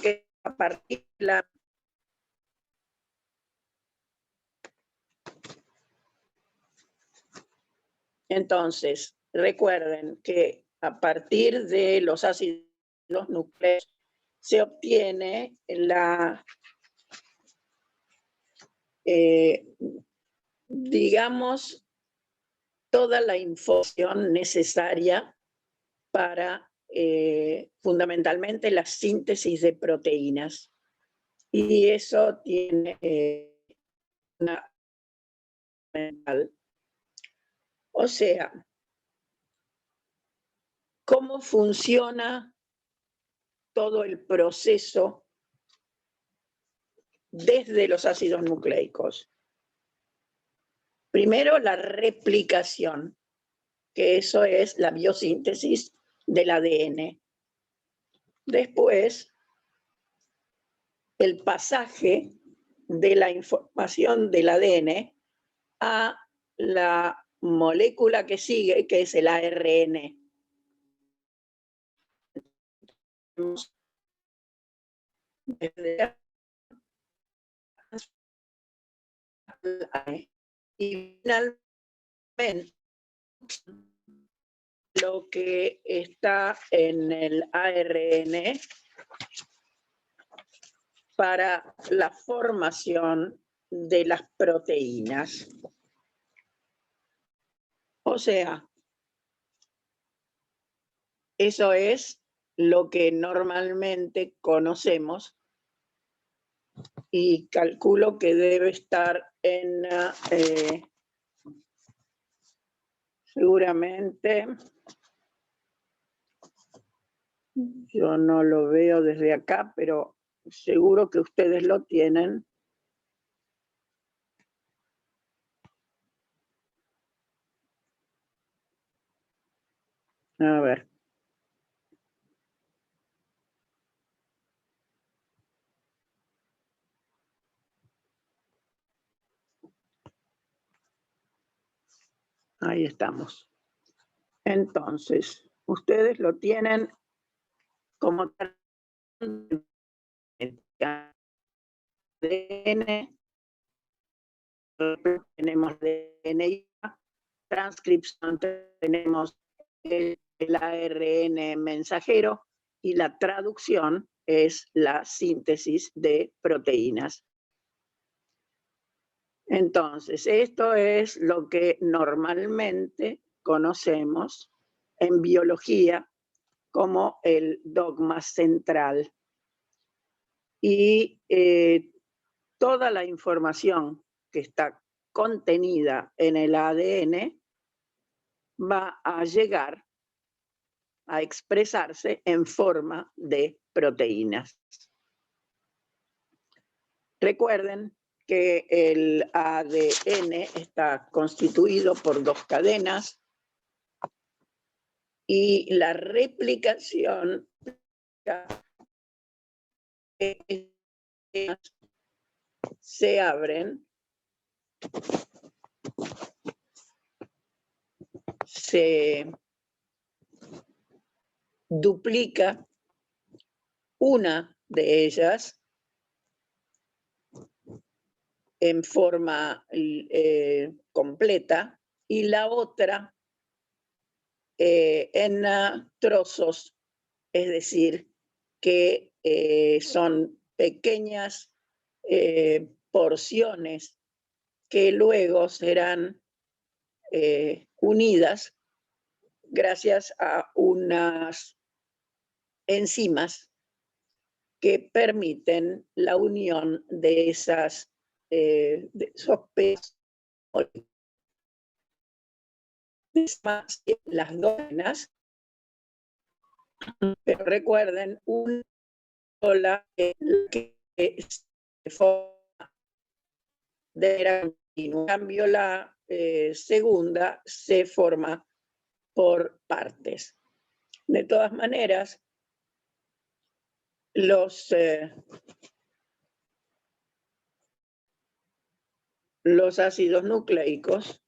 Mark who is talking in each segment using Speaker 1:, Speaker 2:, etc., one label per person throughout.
Speaker 1: que a partir de la... Entonces, recuerden que a partir de los ácidos nucleicos se obtiene la, digamos, toda la información necesaria para fundamentalmente la síntesis de proteínas. Y eso tiene una... O sea, ¿cómo funciona todo el proceso desde los ácidos nucleicos? Primero, la replicación, que eso es la biosíntesis del ADN. Después, el pasaje de la información del ADN a la molécula que sigue, que es el ARN. Y finalmente, lo que está en el ARN para la formación de las proteínas. O sea, eso es lo que normalmente conocemos y calculo que debe estar en, seguramente, yo no lo veo desde acá, pero seguro que ustedes lo tienen. A ver. Ahí estamos. Entonces, ustedes lo tienen como ADN, tenemos DNA, transcripción, tenemos el ARN mensajero y la traducción es la síntesis de proteínas. Entonces, esto es lo que normalmente conocemos en biología como el dogma central. Y toda la información que está contenida en el ADN va a llegar a expresarse en forma de proteínas. Recuerden que el ADN está constituido por dos cadenas y la replicación se abren, se duplica una de ellas en forma completa y la otra en trozos, es decir, que son pequeñas porciones que luego serán unidas gracias a unas enzimas que permiten la unión de esos pedazos. Las dos cadenas, pero recuerden, una sola que se forma de manera continua. En cambio, la segunda se forma por partes. De todas maneras, los ácidos nucleicos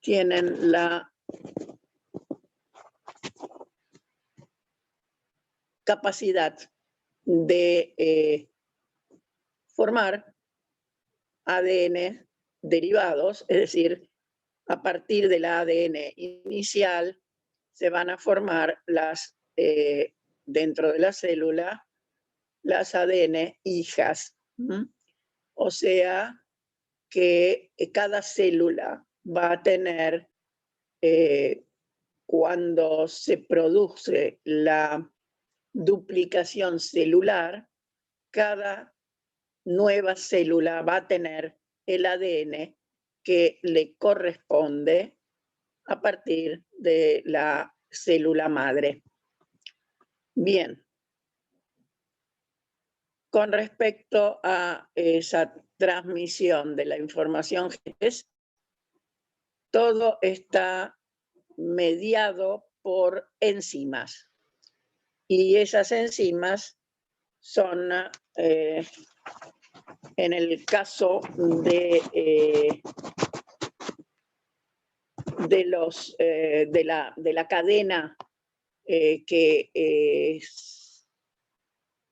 Speaker 1: tienen la capacidad de formar ADN derivados, es decir, a partir del ADN inicial se van a formar dentro de la célula las ADN hijas. O sea que cada célula va a tener, cuando se produce la duplicación celular, cada nueva célula va a tener el ADN que le corresponde a partir de la célula madre. Bien. Con respecto a esa transmisión de la información genética, todo está mediado por enzimas. Y esas enzimas son, en el caso de la cadena que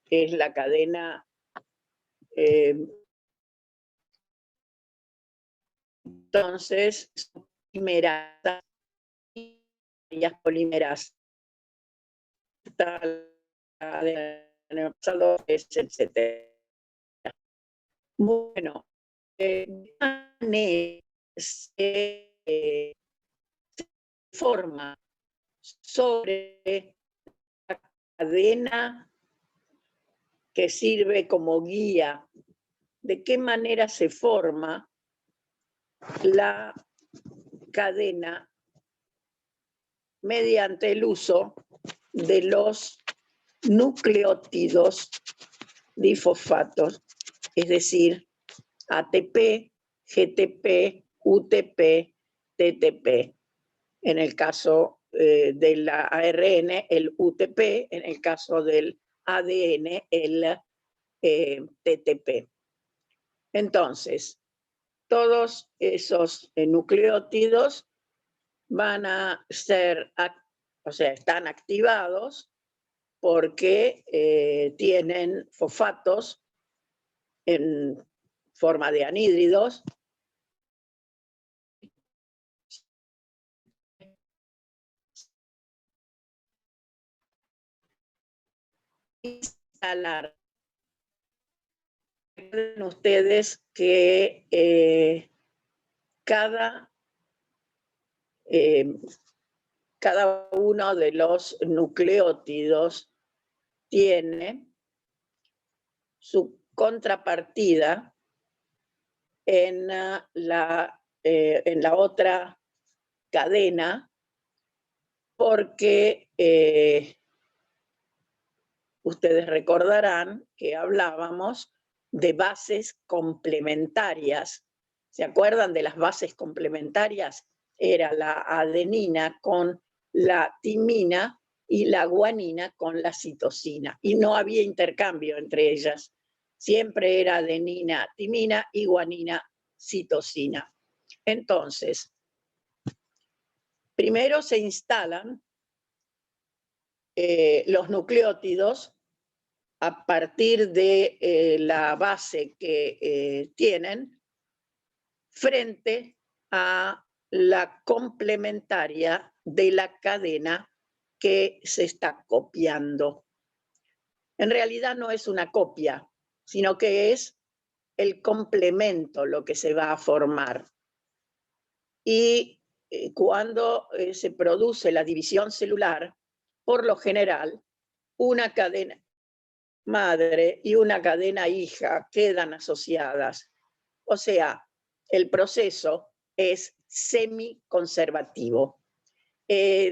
Speaker 1: es la cadena entonces polimerasa, polimerasa, etc. Bueno, se forma sobre la cadena que sirve como guía. ¿De qué manera se forma la cadena? Mediante el uso de los nucleótidos difosfatos, es decir, ATP, GTP, UTP, TTP. En el caso del ARN, el UTP, en el caso del ADN, el TTP. Entonces, todos esos nucleótidos van a ser, o sea, están activados porque tienen fosfatos en forma de anhídridos instalar. Recuerden ustedes que cada uno de los nucleótidos tiene su contrapartida en la otra cadena, porque ustedes recordarán que hablábamos de bases complementarias. ¿Se acuerdan de las bases complementarias? Era la adenina con la timina y la guanina con la citosina. Y no había intercambio entre ellas. Siempre era adenina, timina y guanina, citosina. Entonces, primero se instalan los nucleótidos a partir de la base que tienen frente a la complementaria de la cadena que se está copiando. En realidad no es una copia, sino que es el complemento lo que se va a formar. Y cuando se produce la división celular, por lo general, una cadena madre y una cadena hija quedan asociadas. O sea, el proceso es semiconservativo.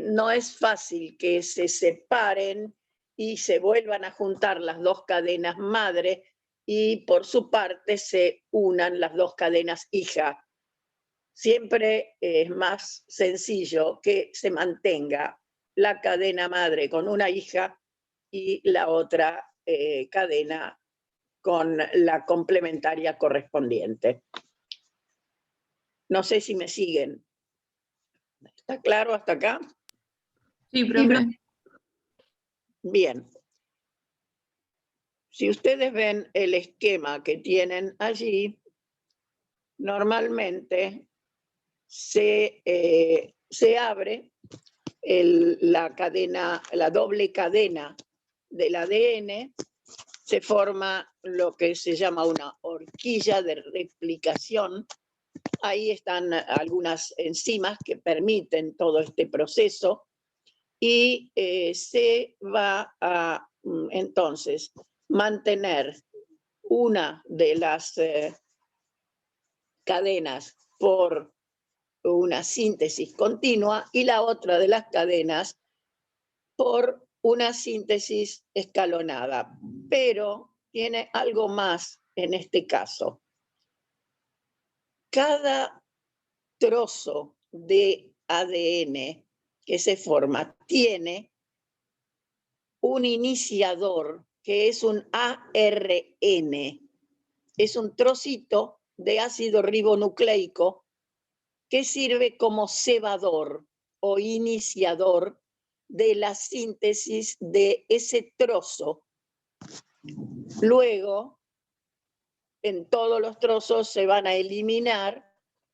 Speaker 1: No es fácil que se separen y se vuelvan a juntar las dos cadenas madre y por su parte se unan las dos cadenas hija. Siempre es más sencillo que se mantenga la cadena madre con una hija y la otra cadena con la complementaria correspondiente. No sé si me siguen. ¿Está claro hasta acá?
Speaker 2: Sí, profe.
Speaker 1: Bien. Si ustedes ven el esquema que tienen allí, normalmente se abre la doble cadena del ADN, se forma lo que se llama una horquilla de replicación. Ahí están algunas enzimas que permiten todo este proceso y se va a entonces mantener una de las cadenas por una síntesis continua y la otra de las cadenas por una síntesis escalonada. Pero tiene algo más en este caso. Cada trozo de ADN que se forma tiene un iniciador que es un ARN. Es un trocito de ácido ribonucleico que sirve como cebador o iniciador de la síntesis de ese trozo. Luego, en todos los trozos se van a eliminar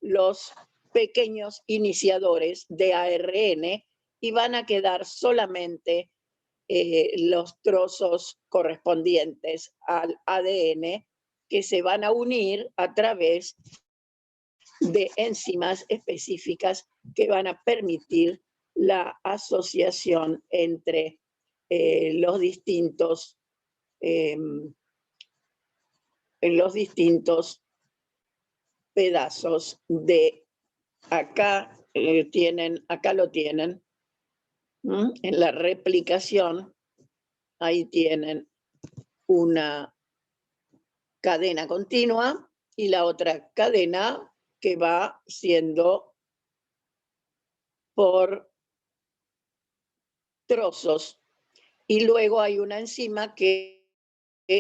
Speaker 1: los pequeños iniciadores de ARN y van a quedar solamente los trozos correspondientes al ADN que se van a unir a través de enzimas específicas que van a permitir la asociación entre los distintos pedazos de acá acá lo tienen, en la replicación, ahí tienen una cadena continua y la otra cadena que va siendo por trozos. Y luego hay una enzima que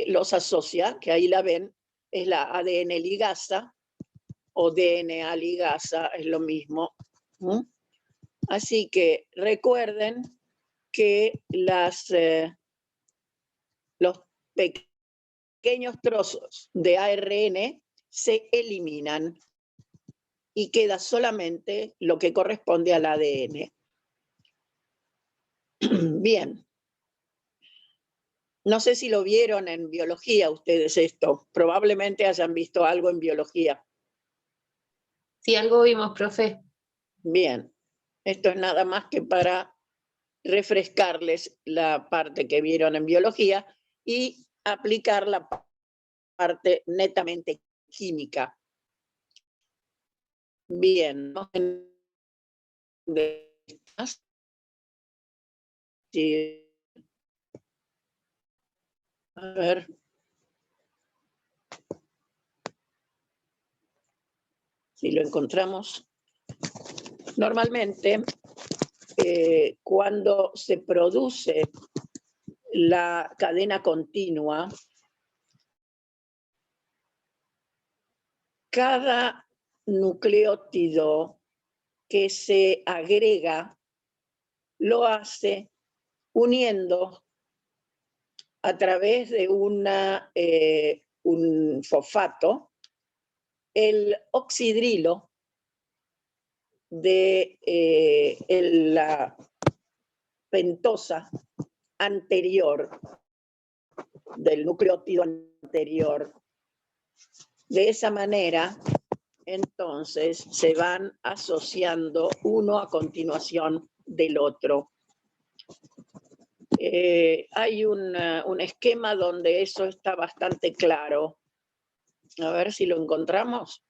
Speaker 1: los asocia, que ahí la ven, es la ADN ligasa o DNA ligasa, es lo mismo. Así que recuerden que los pequeños trozos de ARN se eliminan y queda solamente lo que corresponde al ADN. Bien. No sé si lo vieron en biología ustedes esto. Probablemente hayan visto algo en biología.
Speaker 2: Sí, algo vimos, profe.
Speaker 1: Bien. Esto es nada más que para refrescarles la parte que vieron en biología y aplicar la parte netamente química. Bien. Sí. A ver. Si lo encontramos. Normalmente, cuando se produce la cadena continua, cada nucleótido que se agrega lo hace uniendo a través de un fosfato el oxidrilo de la pentosa anterior, del nucleótido anterior. De esa manera, entonces, se van asociando uno a continuación del otro. Hay un esquema donde eso está bastante claro. A ver si lo encontramos.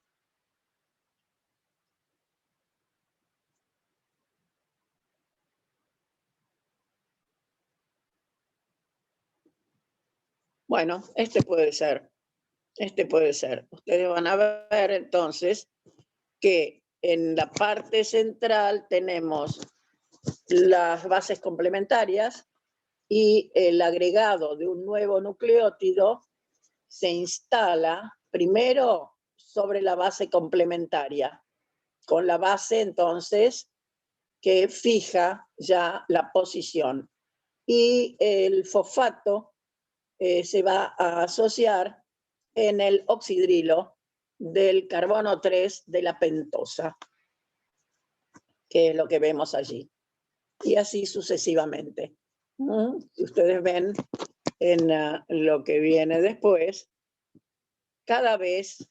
Speaker 1: Bueno, este puede ser. Este puede ser. Ustedes van a ver entonces que en la parte central tenemos las bases complementarias y el agregado de un nuevo nucleótido se instala primero sobre la base complementaria, con la base entonces que fija ya la posición. Y el fosfato se va a asociar en el oxidrilo del carbono 3 de la pentosa, que es lo que vemos allí. Y así sucesivamente. Si ustedes ven en lo que viene después, cada vez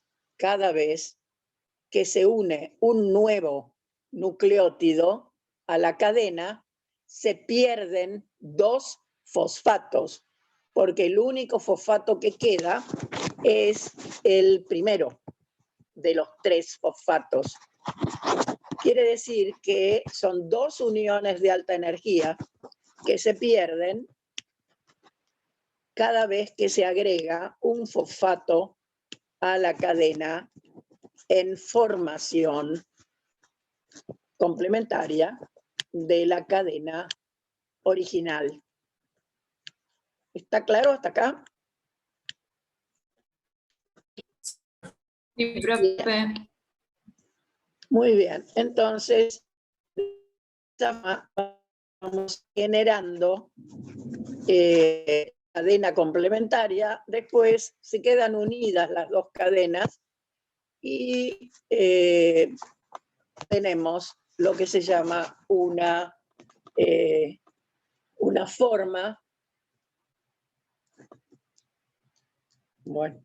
Speaker 1: que se une un nuevo nucleótido a la cadena, se pierden 2 fosfatos, porque el único fosfato que queda es el primero de los 3 fosfatos. Quiere decir que son 2 uniones de alta energía que se pierden cada vez que se agrega un fosfato a la cadena en formación complementaria de la cadena original. ¿Está claro hasta acá?
Speaker 2: Sí, profe.
Speaker 1: Muy bien, entonces vamos generando cadena complementaria, después se quedan unidas las 2 cadenas y tenemos lo que se llama una forma, bueno,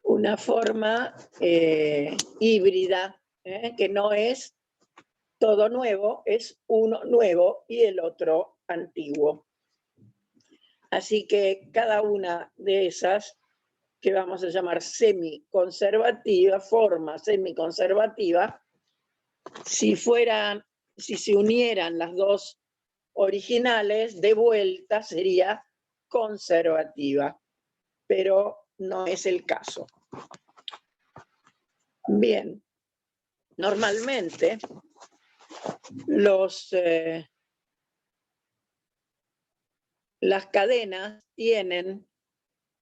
Speaker 1: una forma híbrida, que no es todo nuevo, es uno nuevo y el otro antiguo. Así que cada una de esas, que vamos a llamar semiconservativa, forma semiconservativa, si se unieran las 2 originales, de vuelta sería conservativa, pero no es el caso. Bien, normalmente las cadenas tienen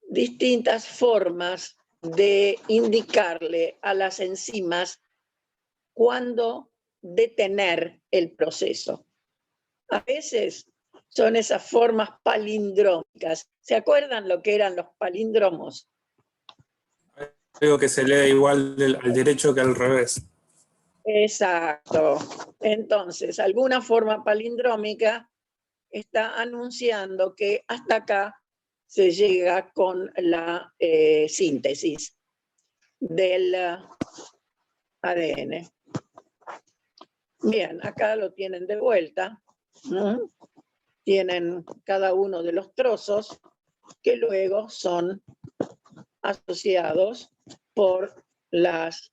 Speaker 1: distintas formas de indicarle a las enzimas cuándo detener el proceso. A veces son esas formas palindrómicas. ¿Se acuerdan lo que eran los palíndromos?
Speaker 3: Creo que se lee igual al derecho que al revés.
Speaker 1: Exacto. Entonces, alguna forma palindrómica está anunciando que hasta acá se llega con la síntesis del ADN. Bien, acá lo tienen de vuelta. Tienen cada uno de los trozos que luego son asociados por las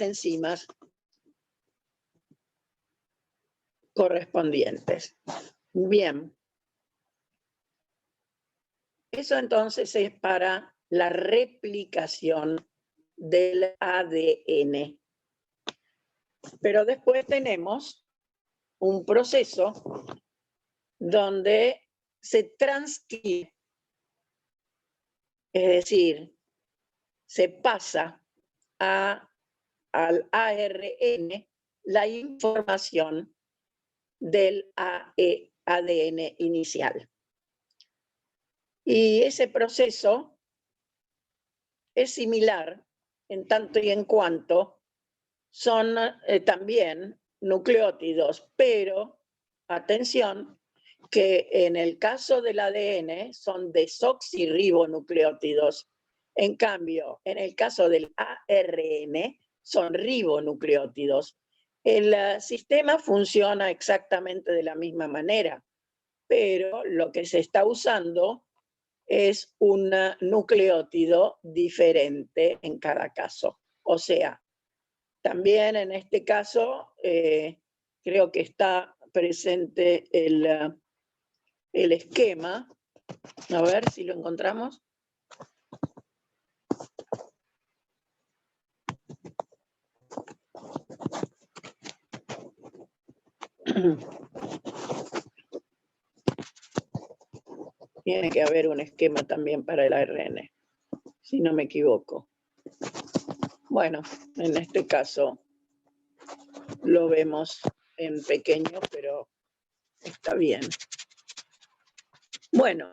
Speaker 1: enzimas correspondientes. Bien. Eso entonces es para la replicación del ADN. Pero después tenemos un proceso donde se transcribe, es decir, se pasa al ARN la información del ADN inicial. Y ese proceso es similar en tanto y en cuanto son también nucleótidos, pero atención, que en el caso del ADN son desoxirribonucleótidos. En cambio, en el caso del ARN son ribonucleótidos. El sistema funciona exactamente de la misma manera, pero lo que se está usando es un nucleótido diferente en cada caso. O sea, también en este caso creo que está presente el esquema. A ver si lo encontramos. Tiene que haber un esquema también para el ARN, si no me equivoco. Bueno, en este caso lo vemos en pequeño, pero está bien. Bueno,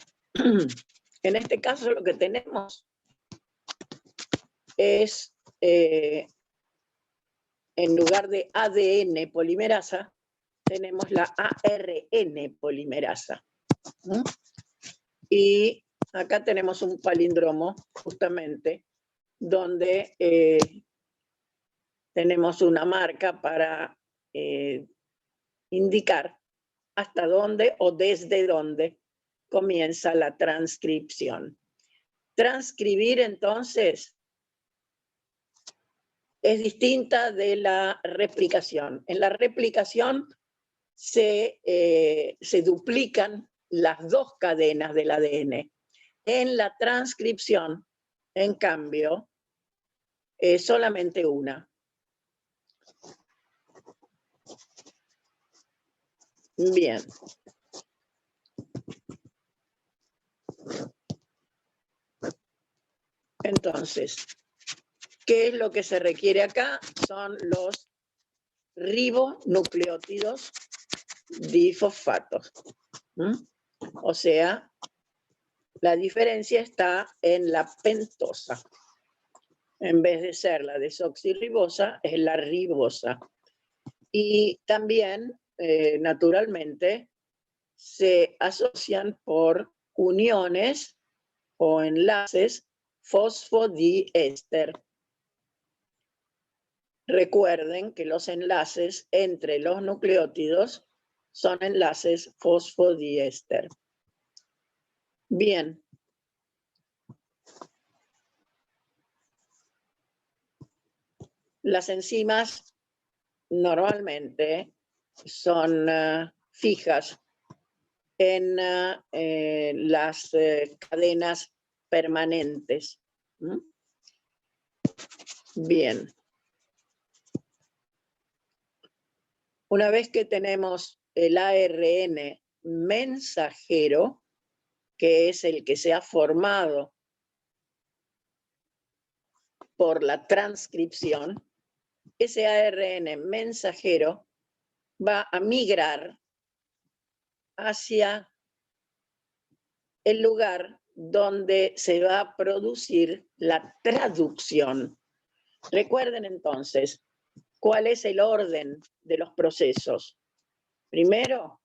Speaker 1: en este caso lo que tenemos es, en lugar de ADN polimerasa, tenemos la ARN polimerasa. ¿Mm? Y acá tenemos un palíndromo, justamente, donde tenemos una marca para indicar hasta dónde o desde dónde comienza la transcripción. Transcribir, entonces, es distinta de la replicación. En la replicación se duplican las dos cadenas del ADN. En la transcripción, en cambio, solamente una. Bien. Entonces, ¿qué es lo que se requiere acá? Son los ribonucleótidos difosfatos. O sea, la diferencia está en la pentosa. En vez de ser la desoxirribosa, es la ribosa. Y también, naturalmente, se asocian por uniones o enlaces fosfodiéster. Recuerden que los enlaces entre los nucleótidos son enlaces fosfodiéster. Bien. Las enzimas normalmente son fijas en las cadenas permanentes. Bien. Una vez que tenemos el ARN mensajero, que es el que se ha formado por la transcripción, ese ARN mensajero va a migrar hacia el lugar donde se va a producir la traducción. Recuerden entonces, ¿cuál es el orden de los procesos? Primero,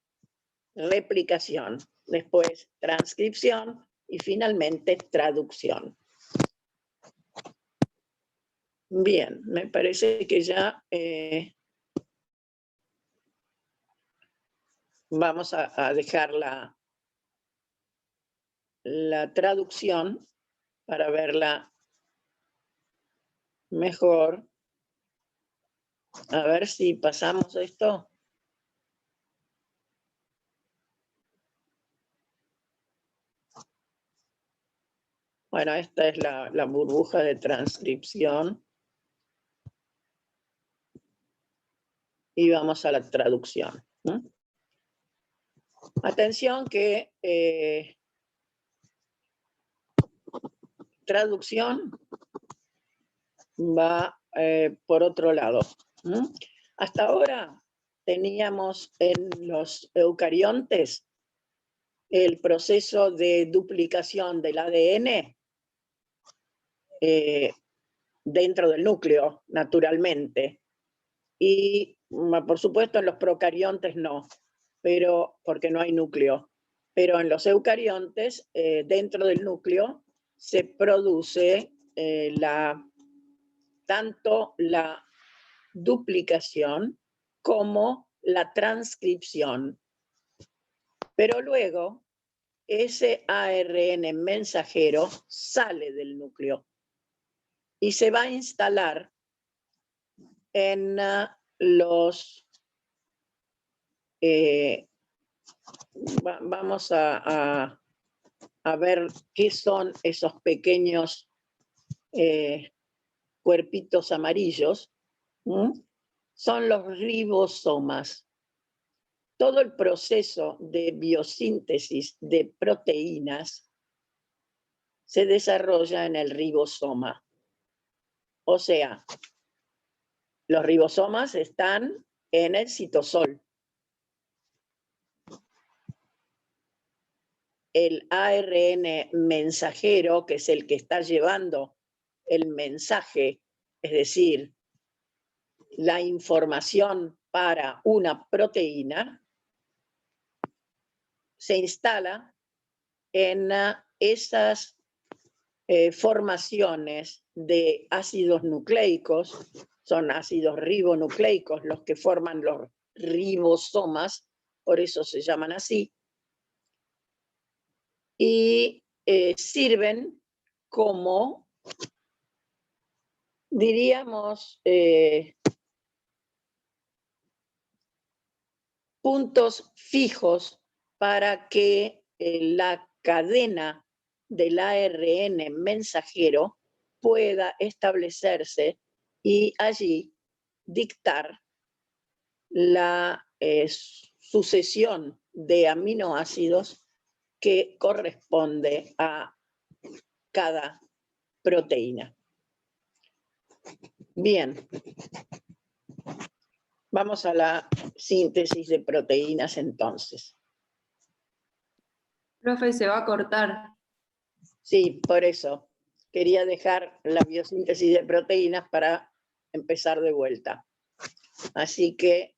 Speaker 1: replicación, después transcripción y finalmente traducción. Bien, me parece que ya vamos a dejar la traducción para verla mejor. A ver si pasamos esto. Bueno, esta es la burbuja de transcripción. Y vamos a la traducción. Atención que traducción va por otro lado. Hasta ahora teníamos en los eucariontes el proceso de duplicación del ADN dentro del núcleo, naturalmente. Y por supuesto en los procariontes no, pero porque no hay núcleo. Pero en los eucariontes, dentro del núcleo, se produce tanto la duplicación como la transcripción. Pero luego, ese ARN mensajero sale del núcleo y se va a instalar en los... vamos a ver qué son esos pequeños cuerpitos amarillos. Son los ribosomas. Todo el proceso de biosíntesis de proteínas se desarrolla en el ribosoma. O sea, los ribosomas están en el citosol. el ARN mensajero, que es el que está llevando el mensaje, es decir, la información para una proteína, se instala en esas formaciones de ácidos nucleicos, son ácidos ribonucleicos los que forman los ribosomas, por eso se llaman así, y sirven como, diríamos, puntos fijos para que la cadena del ARN mensajero pueda establecerse y allí dictar la sucesión de aminoácidos que corresponde a cada proteína. Bien. Vamos a la síntesis de proteínas entonces.
Speaker 4: Profe, se va a cortar.
Speaker 1: Sí, por eso. Quería dejar la biosíntesis de proteínas para empezar de vuelta. Así que